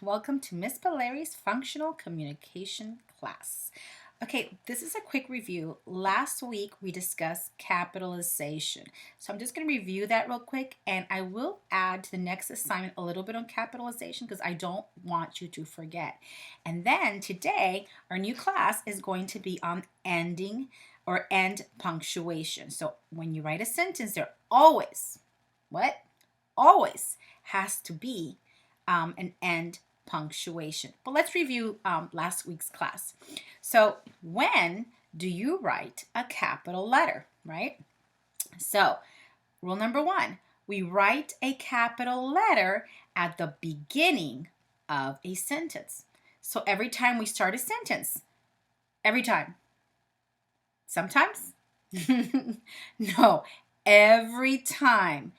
Welcome to Miss Valeri's Functional Communication class. Okay, this is a quick review. Last week we discussed capitalization. So I'm just going to review that real quick and I will add to the next assignment a little bit on capitalization because I don't want you to forget. And then today our new class is going to be on ending or end punctuation. So when you write a sentence, there always, what? Always has to be an end punctuation. But let's review last week's class. So when do you write a capital letter, right? So rule number one, we write a capital letter at the beginning of a sentence. So every time we start a sentence, every time, sometimes, no, every time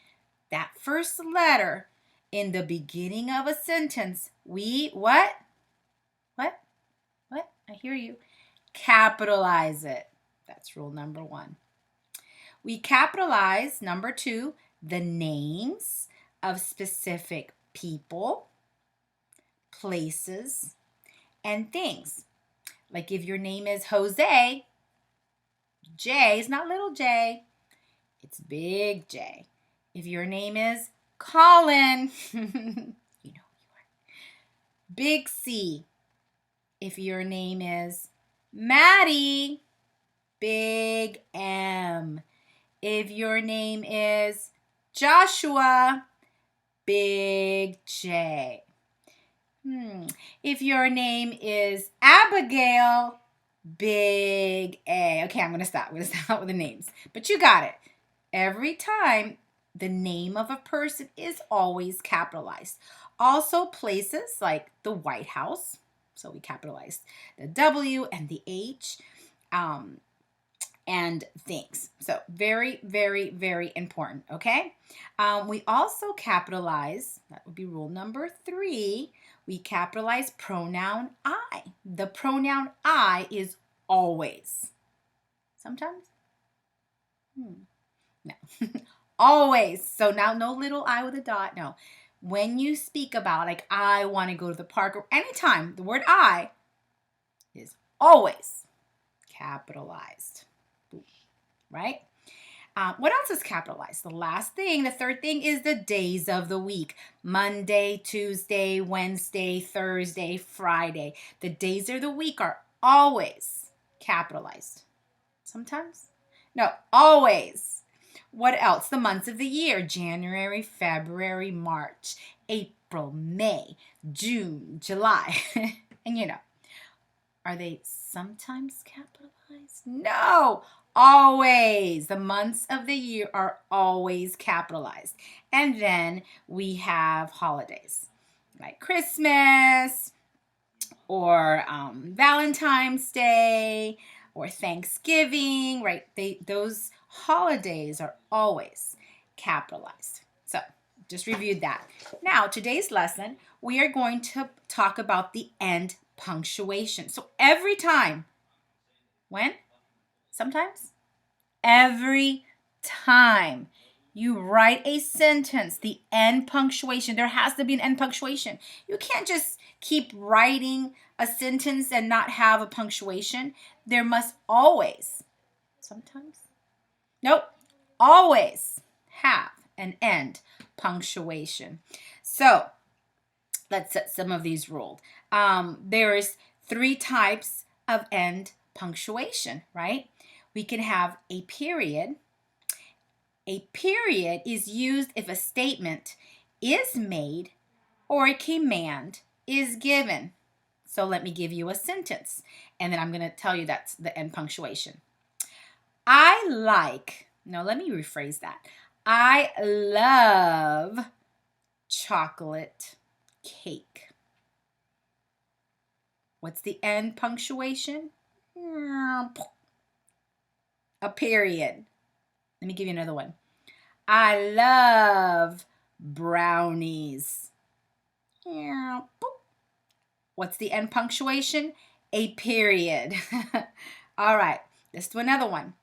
that first letter in the beginning of a sentence, we what? What? I hear you. Capitalize it. That's rule number one. We capitalize, number two, the names of specific people, places, and things. Like if your name is Jose, J is not little j, it's big J. If your name is Colin, you know you are. Big C. If your name is Maddie, big M. If your name is Joshua, big J. If your name is Abigail, big A. Okay, I'm going to stop. with the names. But you got it. Every time the name of a person is always capitalized. Also places like the White House. So we capitalized the W and the H and things. So very, very, very important, okay? We also capitalize, that would be rule number three, we capitalize pronoun I. The pronoun I is always. Sometimes? No. Always. So now no little I with a dot, no. When you speak about, like, I want to go to the park, or anytime, the word I is always capitalized, right? What else is capitalized? The last thing, the third thing is the days of the week. Monday, Tuesday, Wednesday, Thursday, Friday. The days of the week are always capitalized. Sometimes? No, always. What else? The months of the year: January, February, March, April, May, June, July. And are they sometimes capitalized? No, always. The months of the year are always capitalized. And then we have holidays like Christmas or Valentine's Day or Thanksgiving, right? Those holidays are always capitalized. So just reviewed that. Now, today's lesson, we are going to talk about the end punctuation. So every time, when? Sometimes? Every time you write a sentence, the end punctuation, there has to be an end punctuation. You can't just keep writing a sentence and not have a punctuation. There must always, sometimes? Nope, always have an end punctuation. So let's set some of these rules. There is 3 types of end punctuation, right? We can have a period. A period is used if a statement is made or a command is given. So let me give you a sentence, and then I'm going to tell you that's the end punctuation. Let me rephrase that. I love chocolate cake. What's the end punctuation? A period. Let me give you another one. I love brownies. What's the end punctuation? A period. All right, let's do another one.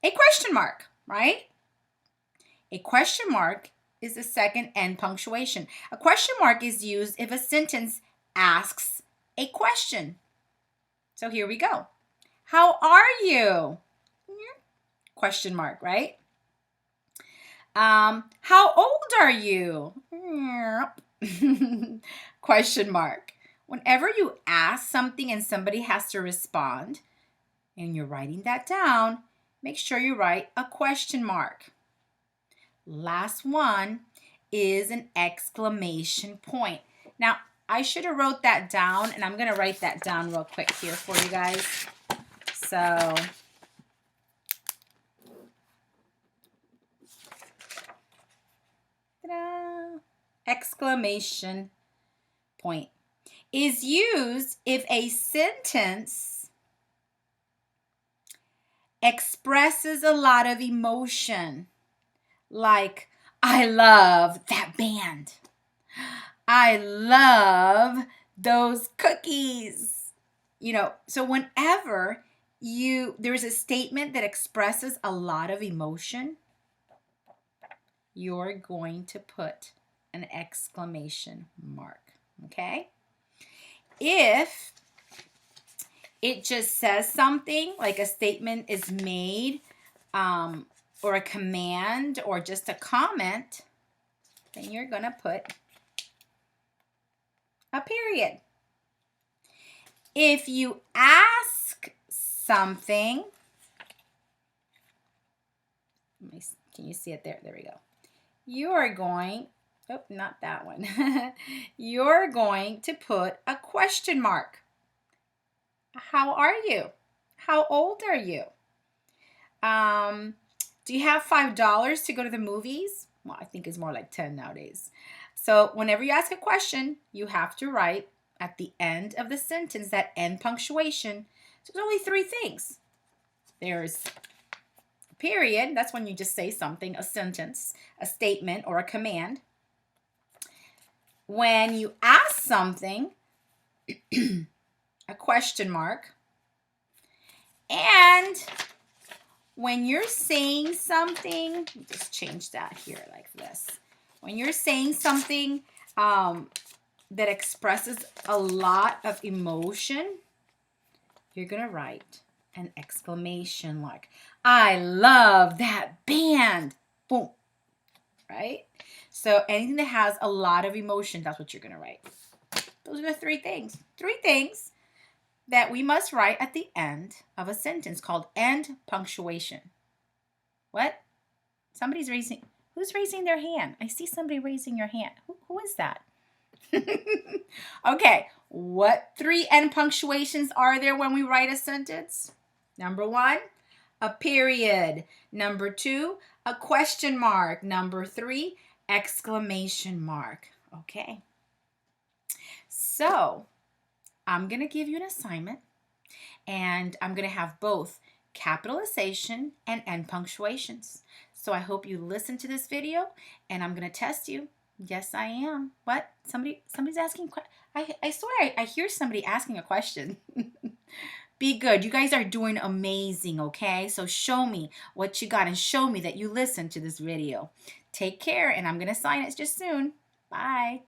A question mark, right? A question mark is the second end punctuation. A question mark is used if a sentence asks a question. So here we go. How are you? Question mark, right? How old are you? Question mark. Whenever you ask something and somebody has to respond, and you're writing that down, make sure you write a question mark. Last one is an exclamation point. Now, I should have wrote that down, and I'm going to write that down real quick here for you guys. So, ta-da, exclamation point is used if a sentence expresses a lot of emotion, like, I love that band. I love those cookies. So whenever there's a statement that expresses a lot of emotion, you're going to put an exclamation mark, okay? If it just says something, like a statement is made, or a command, or just a comment, then you're going to put a period. If you ask something, can you see it there? There we go. You are going, oh, not that one. You're going to put a question mark. How are you? How old are you? Do you have $5 to go to the movies? Well, I think it's more like 10 nowadays. So whenever you ask a question, you have to write at the end of the sentence that end punctuation. So there's only 3 things. There's a period. That's when you just say something, a sentence, a statement, or a command. When you ask something, a question mark. And when you're saying something, let me just change that here like this. When you're saying something that expresses a lot of emotion, you're going to write an exclamation like, I love that band. Boom. Right? So anything that has a lot of emotion, that's what you're going to write. Those are the 3 things. 3 things that we must write at the end of a sentence called end punctuation. What? Somebody's raising. Who's raising their hand? I see somebody raising your hand. Who is that? Okay. What 3 end punctuations are there when we write a sentence? Number 1, a period. Number 2, a question mark. Number 3, exclamation mark. Okay. So, I'm going to give you an assignment, and I'm going to have both capitalization and end punctuations. So I hope you listen to this video, and I'm going to test you. Yes, I am. What? Somebody's asking. I swear I hear somebody asking a question. Be good. You guys are doing amazing, okay? So show me what you got and show me that you listened to this video. Take care, and I'm going to sign it just soon. Bye.